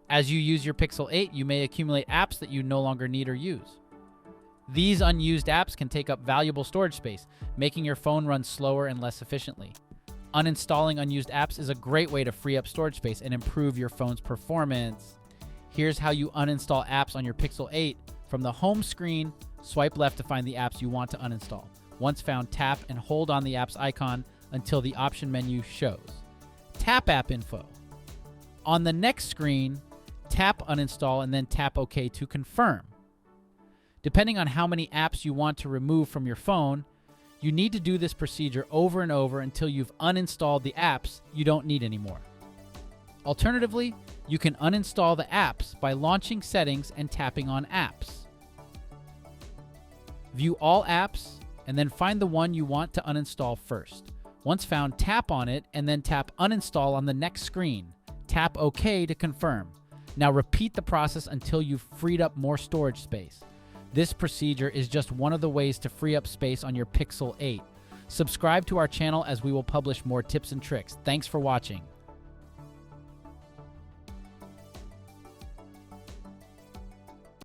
As you use your Pixel 8, you may accumulate apps that you no longer need or use. These unused apps can take up valuable storage space, making your phone run slower and less efficiently. Uninstalling unused apps is a great way to free up storage space and improve your phone's performance. Here's how you uninstall apps on your Pixel 8. From the home screen, swipe left to find the apps you want to uninstall. Once found, tap and hold on the app's icon until the option menu shows. Tap App Info. On the next screen, tap Uninstall and then tap OK to confirm. Depending on how many apps you want to remove from your phone, you need to do this procedure over and over until you've uninstalled the apps you don't need anymore. Alternatively, you can uninstall the apps by launching Settings and tapping on Apps. View all apps and then find the one you want to uninstall first. Once found, tap on it and then tap Uninstall on the next screen. Tap OK to confirm. Now repeat the process until you've freed up more storage space. This procedure is just one of the ways to free up space on your Pixel 8. Subscribe to our channel as we will publish more tips and tricks. Thanks for watching.